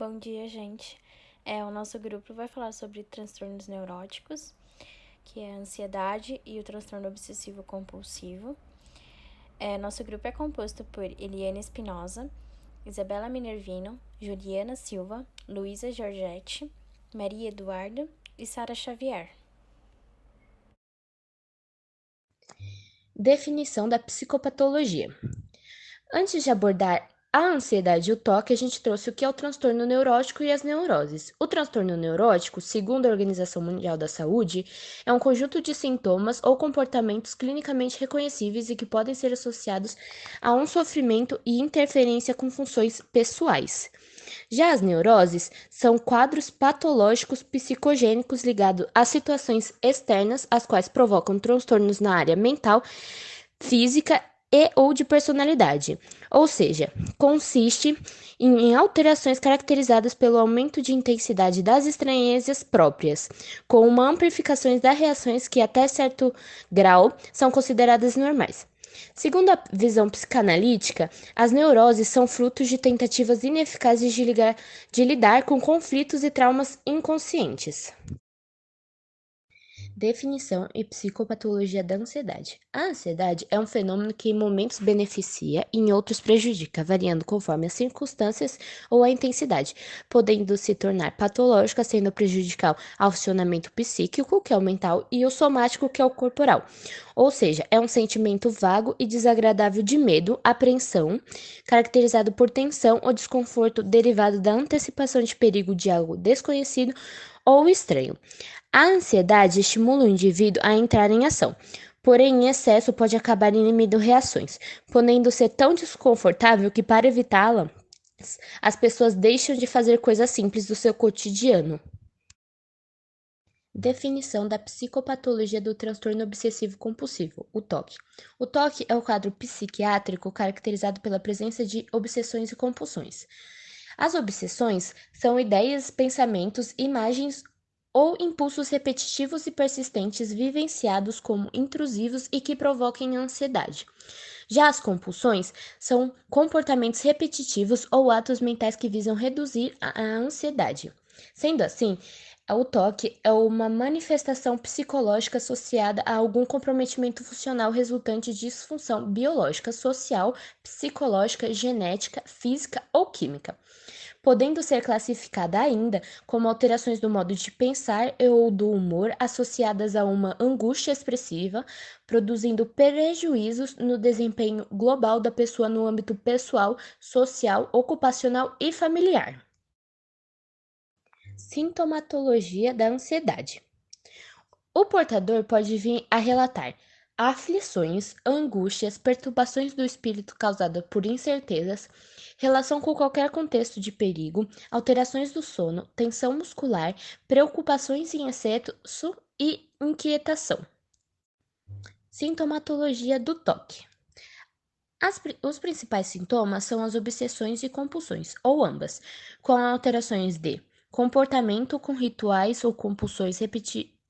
Bom dia, gente. O nosso grupo vai falar sobre transtornos neuróticos, que é a ansiedade e o transtorno obsessivo compulsivo. Nosso grupo é composto por Eliane Espinosa, Isabela Minervino, Juliana Silva, Luísa Giorgetti, Maria Eduarda e Sara Xavier. Definição da psicopatologia. Antes de abordar a ansiedade e o toque, a gente trouxe o que é o transtorno neurótico e as neuroses. O transtorno neurótico, segundo a Organização Mundial da Saúde, é um conjunto de sintomas ou comportamentos clinicamente reconhecíveis e que podem ser associados a um sofrimento e interferência com funções pessoais. Já as neuroses são quadros patológicos psicogênicos ligados a situações externas, as quais provocam transtornos na área mental, física e ou de personalidade, ou seja, consiste em alterações caracterizadas pelo aumento de intensidade das estranhezas próprias, com uma amplificação das reações que até certo grau são consideradas normais. Segundo a visão psicanalítica, as neuroses são frutos de tentativas ineficazes de lidar com conflitos e traumas inconscientes. Definição e psicopatologia da ansiedade. A ansiedade é um fenômeno que em momentos beneficia e em outros prejudica, variando conforme as circunstâncias ou a intensidade, podendo se tornar patológica, sendo prejudicial ao funcionamento psíquico, que é o mental, e o somático, que é o corporal. Ou seja, é um sentimento vago e desagradável de medo, apreensão, caracterizado por tensão ou desconforto derivado da antecipação de perigo de algo desconhecido ou estranho. A ansiedade estimula o indivíduo a entrar em ação, porém em excesso pode acabar inibindo reações, podendo ser tão desconfortável que para evitá-la, as pessoas deixam de fazer coisas simples do seu cotidiano. Definição da psicopatologia do transtorno obsessivo compulsivo, o TOC. O TOC é o quadro psiquiátrico caracterizado pela presença de obsessões e compulsões. As obsessões são ideias, pensamentos, imagens ou impulsos repetitivos e persistentes vivenciados como intrusivos e que provoquem ansiedade. Já as compulsões são comportamentos repetitivos ou atos mentais que visam reduzir a ansiedade. Sendo assim, o TOC é uma manifestação psicológica associada a algum comprometimento funcional resultante de disfunção biológica, social, psicológica, genética, física ou química, podendo ser classificada ainda como alterações do modo de pensar ou do humor associadas a uma angústia expressiva, produzindo prejuízos no desempenho global da pessoa no âmbito pessoal, social, ocupacional e familiar. Sintomatologia da ansiedade. O portador pode vir a relatar aflições, angústias, perturbações do espírito causadas por incertezas, relação com qualquer contexto de perigo, alterações do sono, tensão muscular, preocupações em excesso e inquietação. Sintomatologia do toque. Os principais sintomas são as obsessões e compulsões, ou ambas, com alterações de comportamento com rituais ou compulsões,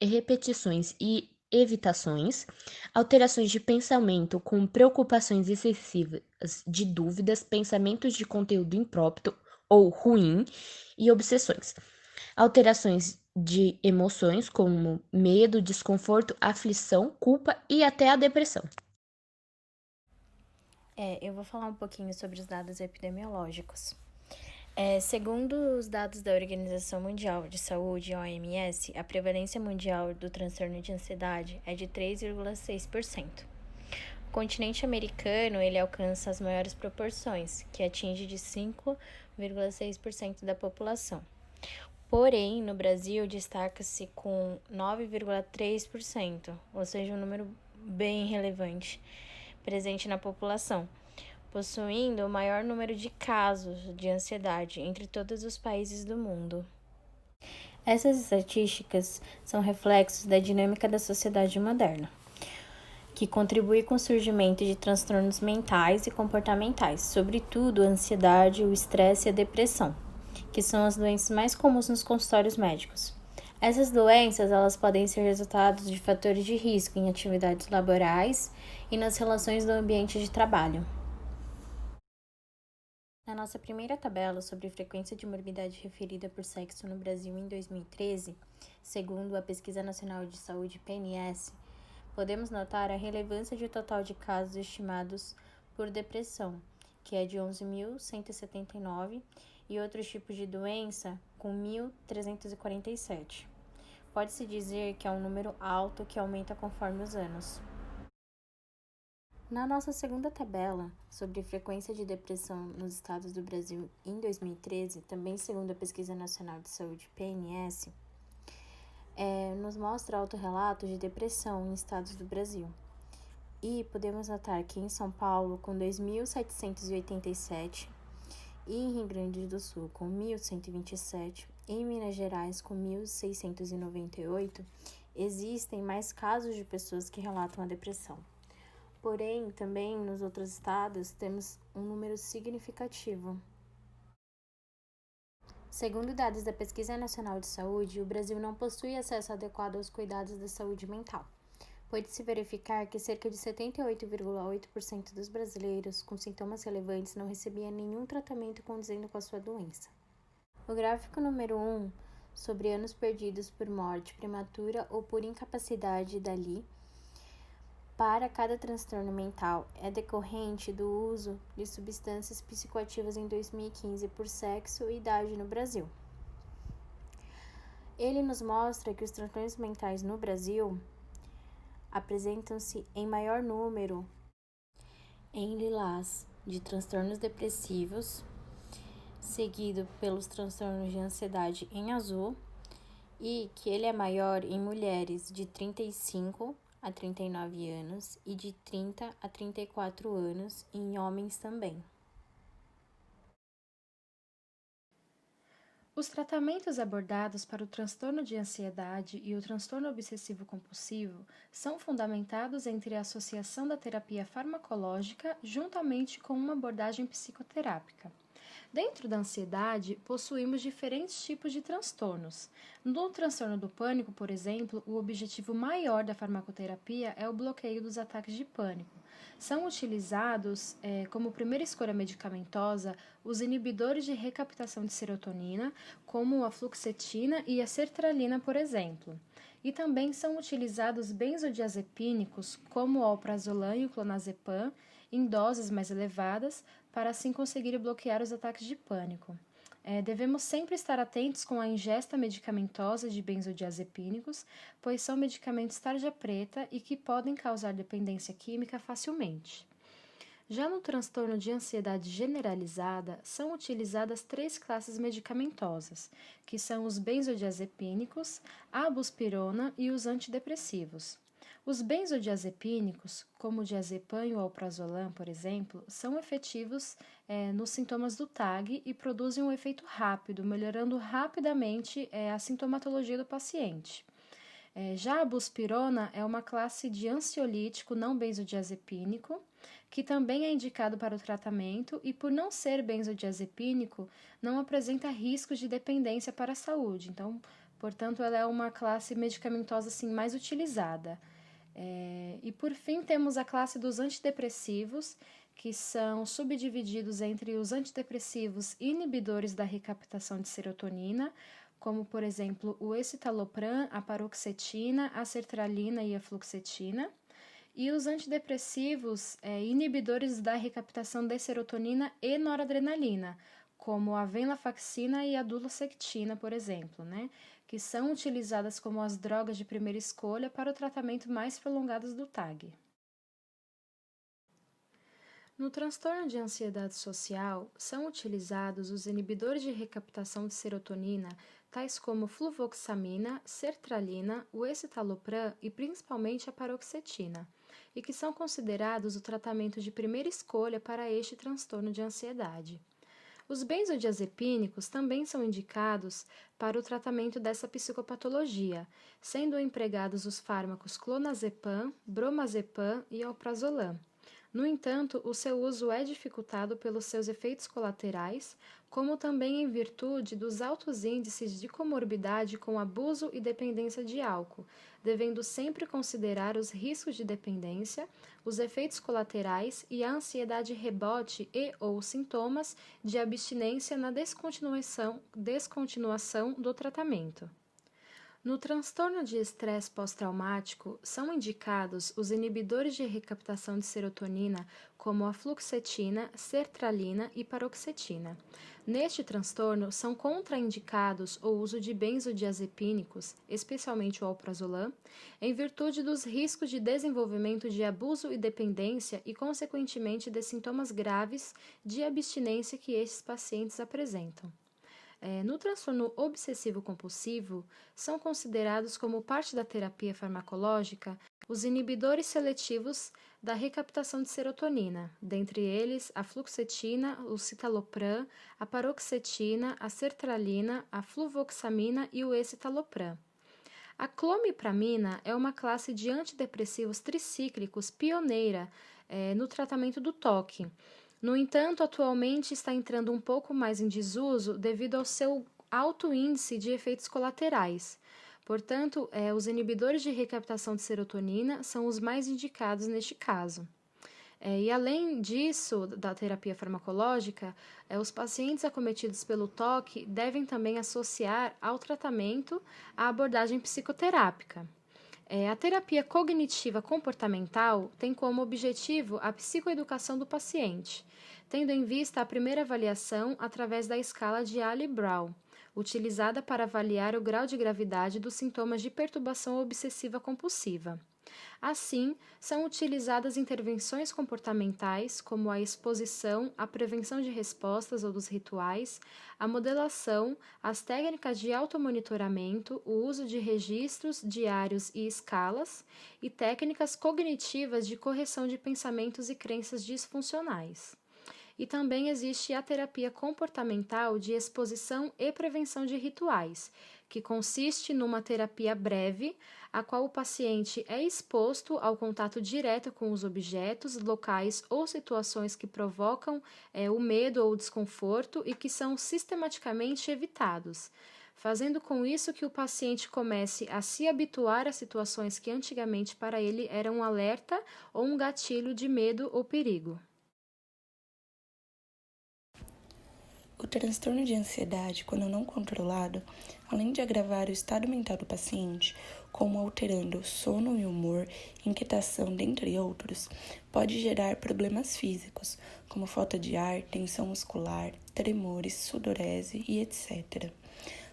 repetições e evitações, alterações de pensamento com preocupações excessivas de dúvidas, pensamentos de conteúdo impróprio ou ruim e obsessões. Alterações de emoções como medo, desconforto, aflição, culpa e até a depressão. Eu vou falar um pouquinho sobre os dados epidemiológicos. Segundo os dados da Organização Mundial de Saúde, OMS, a prevalência mundial do transtorno de ansiedade é de 3,6%. O continente americano, ele alcança as maiores proporções, que atinge de 5,6% da população. Porém, no Brasil, destaca-se com 9,3%, ou seja, um número bem relevante, presente na população, possuindo o maior número de casos de ansiedade entre todos os países do mundo. Essas estatísticas são reflexos da dinâmica da sociedade moderna, que contribui com o surgimento de transtornos mentais e comportamentais, sobretudo a ansiedade, o estresse e a depressão, que são as doenças mais comuns nos consultórios médicos. Essas doenças, elas podem ser resultados de fatores de risco em atividades laborais e nas relações do ambiente de trabalho. Na nossa primeira tabela sobre frequência de morbidade referida por sexo no Brasil em 2013, segundo a Pesquisa Nacional de Saúde PNS, podemos notar a relevância de total de casos estimados por depressão, que é de 11.179, e outros tipos de doença, com 1.347. Pode-se dizer que é um número alto que aumenta conforme os anos. Na nossa segunda tabela, sobre frequência de depressão nos estados do Brasil em 2013, também segundo a Pesquisa Nacional de Saúde PNS, nos mostra autorrelatos de depressão em estados do Brasil. E podemos notar que em São Paulo, com 2.787, e em Rio Grande do Sul, com 1.127, e em Minas Gerais, com 1.698, existem mais casos de pessoas que relatam a depressão. Porém, também nos outros estados temos um número significativo. Segundo dados da Pesquisa Nacional de Saúde, o Brasil não possui acesso adequado aos cuidados da saúde mental. Pode-se verificar que cerca de 78,8% dos brasileiros com sintomas relevantes não recebia nenhum tratamento condizendo com a sua doença. O gráfico número 1, sobre anos perdidos por morte prematura ou por incapacidade dali, para cada transtorno mental, é decorrente do uso de substâncias psicoativas em 2015 por sexo e idade no Brasil. Ele nos mostra que os transtornos mentais no Brasil apresentam-se em maior número em lilás de transtornos depressivos, seguido pelos transtornos de ansiedade em azul, e que ele é maior em mulheres de 35 a 39 anos e de 30 a 34 anos, e em homens também. Os tratamentos abordados para o transtorno de ansiedade e o transtorno obsessivo-compulsivo são fundamentados entre a associação da terapia farmacológica juntamente com uma abordagem psicoterápica. Dentro da ansiedade, possuímos diferentes tipos de transtornos. No transtorno do pânico, por exemplo, o objetivo maior da farmacoterapia é o bloqueio dos ataques de pânico. São utilizados como primeira escolha medicamentosa os inibidores de recaptação de serotonina, como a fluoxetina e a sertralina, por exemplo. E também são utilizados benzodiazepínicos, como o alprazolam e o clonazepam, em doses mais elevadas, para assim conseguir bloquear os ataques de pânico. Devemos sempre estar atentos com a ingesta medicamentosa de benzodiazepínicos, pois são medicamentos tarja preta e que podem causar dependência química facilmente. Já no transtorno de ansiedade generalizada, são utilizadas 3 classes medicamentosas, que são os benzodiazepínicos, a buspirona e os antidepressivos. Os benzodiazepínicos, como o diazepam e o alprazolam, por exemplo, são efetivos nos sintomas do TAG e produzem um efeito rápido, melhorando rapidamente a sintomatologia do paciente. Já a buspirona é uma classe de ansiolítico não benzodiazepínico, que também é indicado para o tratamento e, por não ser benzodiazepínico, não apresenta riscos de dependência para a saúde. Então, portanto, ela é uma classe medicamentosa assim, mais utilizada. E, por fim, temos a classe dos antidepressivos, que são subdivididos entre os antidepressivos inibidores da recaptação de serotonina, como, por exemplo, o escitalopram, a paroxetina, a sertralina e a fluoxetina, e os antidepressivos inibidores da recaptação de serotonina e noradrenalina, como a venlafaxina e a duloxetina, por exemplo, que são utilizadas como as drogas de primeira escolha para o tratamento mais prolongado do TAG. No transtorno de ansiedade social, são utilizados os inibidores de recaptação de serotonina, tais como fluvoxamina, sertralina, o escitalopram e principalmente a paroxetina, e que são considerados o tratamento de primeira escolha para este transtorno de ansiedade. Os benzodiazepínicos também são indicados para o tratamento dessa psicopatologia, sendo empregados os fármacos clonazepam, bromazepam e alprazolam. No entanto, o seu uso é dificultado pelos seus efeitos colaterais, como também em virtude dos altos índices de comorbidade com abuso e dependência de álcool, devendo sempre considerar os riscos de dependência, os efeitos colaterais e a ansiedade rebote e/ou sintomas de abstinência na descontinuação do tratamento. No transtorno de estresse pós-traumático, são indicados os inibidores de recaptação de serotonina, como a fluoxetina, sertralina e paroxetina. Neste transtorno, são contraindicados o uso de benzodiazepínicos, especialmente o alprazolam, em virtude dos riscos de desenvolvimento de abuso e dependência e, consequentemente, de sintomas graves de abstinência que estes pacientes apresentam. No transtorno obsessivo-compulsivo, são considerados como parte da terapia farmacológica os inibidores seletivos da recaptação de serotonina, dentre eles a fluoxetina, o citalopram, a paroxetina, a sertralina, a fluvoxamina e o escitalopram. A clomipramina é uma classe de antidepressivos tricíclicos pioneira no tratamento do TOC. No entanto, atualmente está entrando um pouco mais em desuso devido ao seu alto índice de efeitos colaterais. Portanto, os inibidores de recaptação de serotonina são os mais indicados neste caso. E além disso, da terapia farmacológica, os pacientes acometidos pelo TOC devem também associar ao tratamento a abordagem psicoterápica. A terapia cognitiva comportamental tem como objetivo a psicoeducação do paciente, tendo em vista a primeira avaliação através da escala de Ali-Brown, utilizada para avaliar o grau de gravidade dos sintomas de perturbação obsessiva compulsiva. Assim, são utilizadas intervenções comportamentais como a exposição, a prevenção de respostas ou dos rituais, a modelação, as técnicas de automonitoramento, o uso de registros, diários e escalas, e técnicas cognitivas de correção de pensamentos e crenças disfuncionais. E também existe a terapia comportamental de exposição e prevenção de rituais, que consiste numa terapia breve, a qual o paciente é exposto ao contato direto com os objetos, locais ou situações que provocam o medo ou o desconforto e que são sistematicamente evitados, fazendo com isso que o paciente comece a se habituar a situações que antigamente para ele eram um alerta ou um gatilho de medo ou perigo. O transtorno de ansiedade, quando não controlado, além de agravar o estado mental do paciente, como alterando sono e humor, inquietação, dentre outros, pode gerar problemas físicos, como falta de ar, tensão muscular, tremores, sudorese e etc.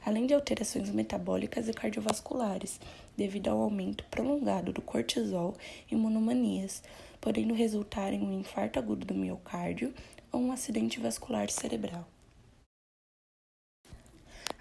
Além de alterações metabólicas e cardiovasculares, devido ao aumento prolongado do cortisol e monomanias, podendo resultar em um infarto agudo do miocárdio ou um acidente vascular cerebral.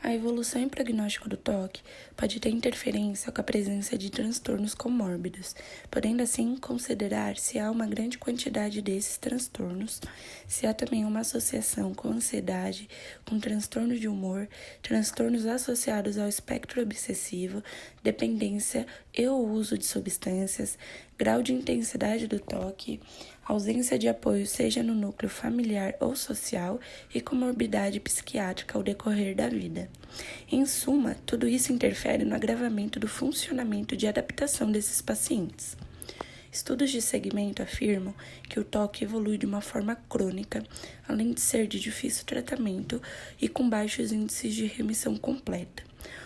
A evolução e prognóstico do TOC pode ter interferência com a presença de transtornos comórbidos, podendo assim considerar se há uma grande quantidade desses transtornos, se há também uma associação com ansiedade, com transtorno de humor, transtornos associados ao espectro obsessivo, dependência e o uso de substâncias, grau de intensidade do TOC, ausência de apoio seja no núcleo familiar ou social e comorbidade psiquiátrica ao decorrer da vida. Em suma, tudo isso interfere no agravamento do funcionamento de adaptação desses pacientes. Estudos de segmento afirmam que o TOC evolui de uma forma crônica, além de ser de difícil tratamento e com baixos índices de remissão completa,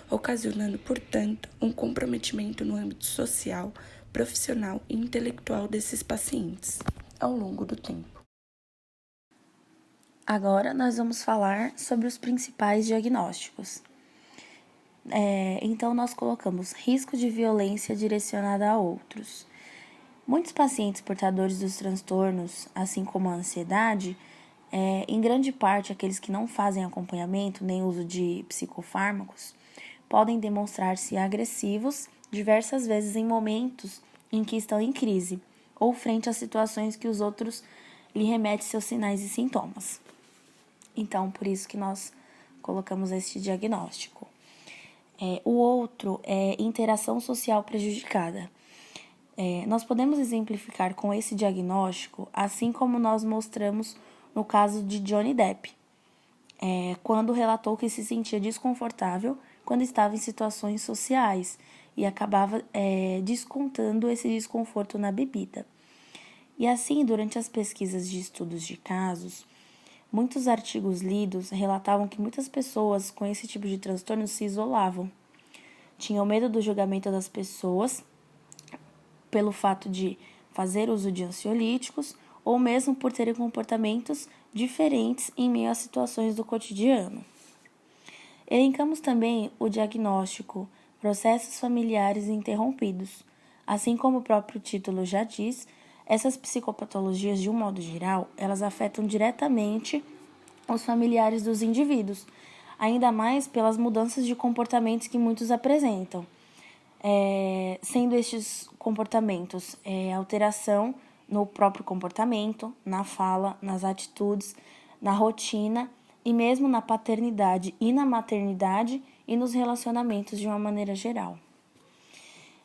ocasionando, portanto, um comprometimento no âmbito social, profissional e intelectual desses pacientes ao longo do tempo. Agora nós vamos falar sobre os principais diagnósticos. Então, nós colocamos risco de violência direcionada a outros. Muitos pacientes portadores dos transtornos, assim como a ansiedade, em grande parte aqueles que não fazem acompanhamento nem uso de psicofármacos, podem demonstrar-se agressivos diversas vezes em momentos em que estão em crise ou frente a situações que os outros lhe remetem seus sinais e sintomas. Então, por isso que nós colocamos este diagnóstico. O outro é interação social prejudicada. Nós podemos exemplificar com esse diagnóstico, assim como nós mostramos no caso de Johnny Depp. quando relatou que se sentia desconfortável quando estava em situações sociais e acabava descontando esse desconforto na bebida. E assim, durante as pesquisas de estudos de casos, muitos artigos lidos relatavam que muitas pessoas com esse tipo de transtorno se isolavam. Tinham medo do julgamento das pessoas pelo fato de fazer uso de ansiolíticos ou mesmo por terem comportamentos diferentes em meio às situações do cotidiano. Elencamos também o diagnóstico, processos familiares interrompidos. Assim como o próprio título já diz, essas psicopatologias, de um modo geral, elas afetam diretamente os familiares dos indivíduos, ainda mais pelas mudanças de comportamentos que muitos apresentam. Sendo estes comportamentos alteração no próprio comportamento, na fala, nas atitudes, na rotina e mesmo na paternidade e na maternidade e nos relacionamentos de uma maneira geral.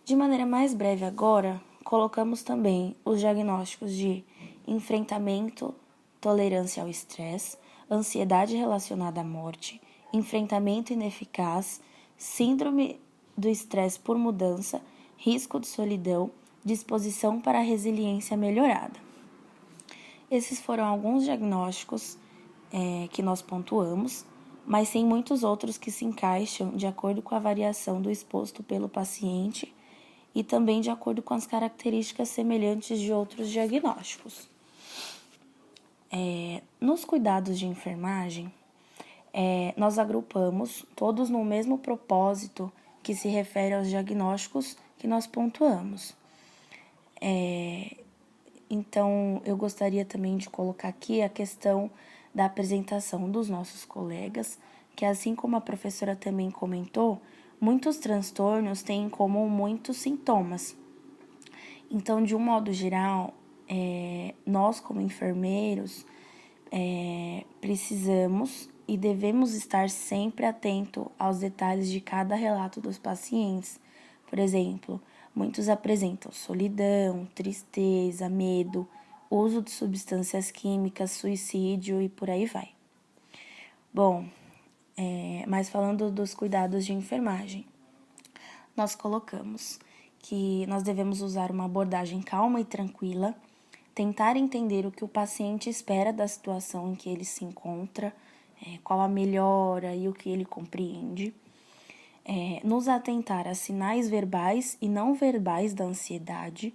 De maneira mais breve agora, colocamos também os diagnósticos de enfrentamento, tolerância ao estresse, ansiedade relacionada à morte, enfrentamento ineficaz, síndrome do estresse por mudança, risco de solidão, disposição para a resiliência melhorada. Esses foram alguns diagnósticos que nós pontuamos, mas tem muitos outros que se encaixam de acordo com a variação do exposto pelo paciente e também de acordo com as características semelhantes de outros diagnósticos. Nos cuidados de enfermagem, nós agrupamos todos no mesmo propósito que se refere aos diagnósticos que nós pontuamos. Então, eu gostaria também de colocar aqui a questão da apresentação dos nossos colegas, que assim como a professora também comentou, muitos transtornos têm em comum muitos sintomas. Então, de um modo geral, nós como enfermeiros precisamos e devemos estar sempre atento aos detalhes de cada relato dos pacientes. Por exemplo, muitos apresentam solidão, tristeza, medo, uso de substâncias químicas, suicídio e por aí vai. Bom, mas falando dos cuidados de enfermagem, nós colocamos que nós devemos usar uma abordagem calma e tranquila, tentar entender o que o paciente espera da situação em que ele se encontra, qual a melhora e o que ele compreende, nos atentar a sinais verbais e não verbais da ansiedade,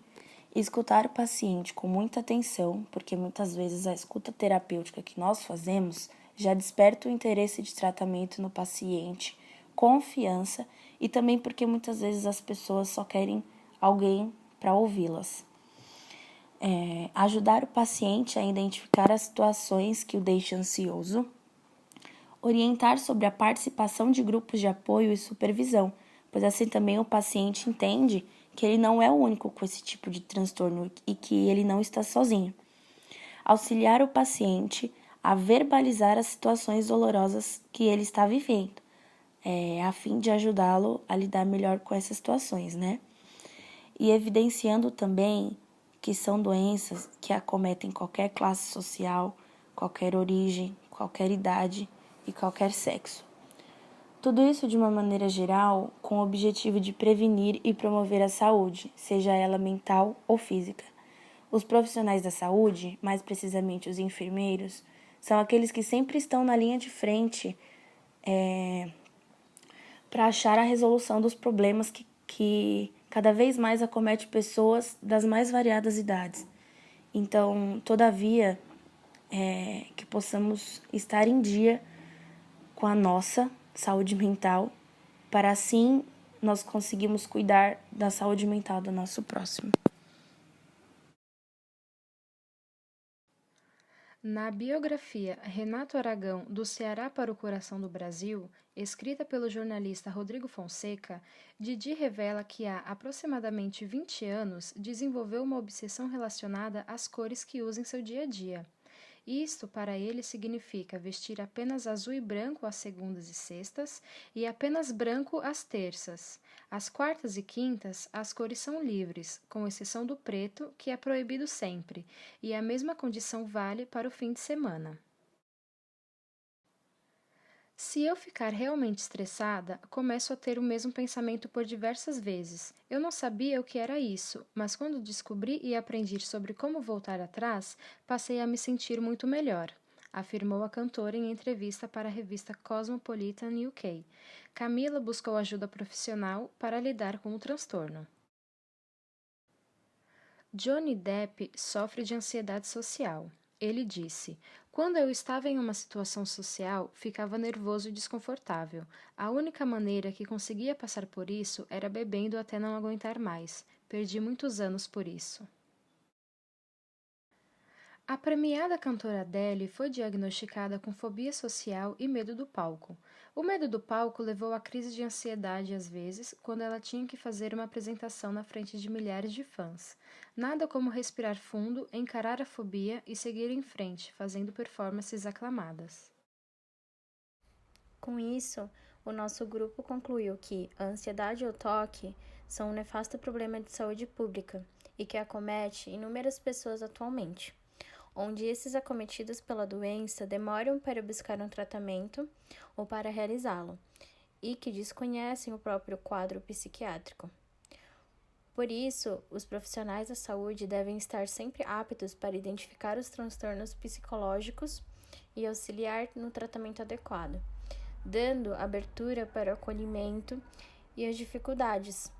escutar o paciente com muita atenção, porque muitas vezes a escuta terapêutica que nós fazemos já desperta o interesse de tratamento no paciente, confiança e também porque muitas vezes as pessoas só querem alguém para ouvi-las. Ajudar o paciente a identificar as situações que o deixam ansioso, orientar sobre a participação de grupos de apoio e supervisão, pois assim também o paciente entende que ele não é o único com esse tipo de transtorno e que ele não está sozinho. Auxiliar o paciente a verbalizar as situações dolorosas que ele está vivendo, a fim de ajudá-lo a lidar melhor com essas situações, né? E evidenciando também que são doenças que acometem qualquer classe social, qualquer origem, qualquer idade e qualquer sexo. Tudo isso de uma maneira geral com o objetivo de prevenir e promover a saúde, seja ela mental ou física. Os profissionais da saúde, mais precisamente os enfermeiros, são aqueles que sempre estão na linha de frente para achar a resolução dos problemas que cada vez mais acomete pessoas das mais variadas idades. Então, todavia, que possamos estar em dia com a nossa saúde mental, para assim nós conseguirmos cuidar da saúde mental do nosso próximo. Na biografia Renato Aragão, do Ceará para o Coração do Brasil, escrita pelo jornalista Rodrigo Fonseca, Didi revela que há aproximadamente 20 anos desenvolveu uma obsessão relacionada às cores que usa em seu dia a dia. Isto, para ele, significa vestir apenas azul e branco às segundas e sextas e apenas branco às terças. Às quartas e quintas, as cores são livres, com exceção do preto, que é proibido sempre, e a mesma condição vale para o fim de semana. Se eu ficar realmente estressada, começo a ter o mesmo pensamento por diversas vezes. Eu não sabia o que era isso, mas quando descobri e aprendi sobre como voltar atrás, passei a me sentir muito melhor, afirmou a cantora em entrevista para a revista Cosmopolitan UK. Camila buscou ajuda profissional para lidar com o transtorno. Johnny Depp sofre de ansiedade social. Ele disse: "Quando eu estava em uma situação social, ficava nervoso e desconfortável. A única maneira que conseguia passar por isso era bebendo até não aguentar mais. Perdi muitos anos por isso." A premiada cantora Adele foi diagnosticada com fobia social e medo do palco. O medo do palco levou a crise de ansiedade às vezes, quando ela tinha que fazer uma apresentação na frente de milhares de fãs. Nada como respirar fundo, encarar a fobia e seguir em frente, fazendo performances aclamadas. Com isso, o nosso grupo concluiu que a ansiedade e o toque são um nefasto problema de saúde pública e que acomete inúmeras pessoas atualmente, onde esses acometidos pela doença demoram para buscar um tratamento ou para realizá-lo, e que desconhecem o próprio quadro psiquiátrico. Por isso, os profissionais da saúde devem estar sempre aptos para identificar os transtornos psicológicos e auxiliar no tratamento adequado, dando abertura para o acolhimento e as dificuldades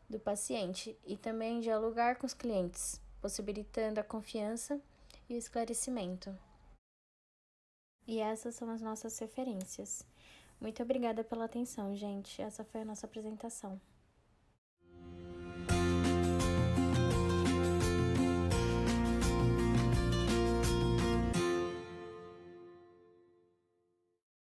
do paciente e também dialogar com os clientes, possibilitando a confiança e o esclarecimento. E essas são as nossas referências. Muito obrigada pela atenção, gente. Essa foi a nossa apresentação.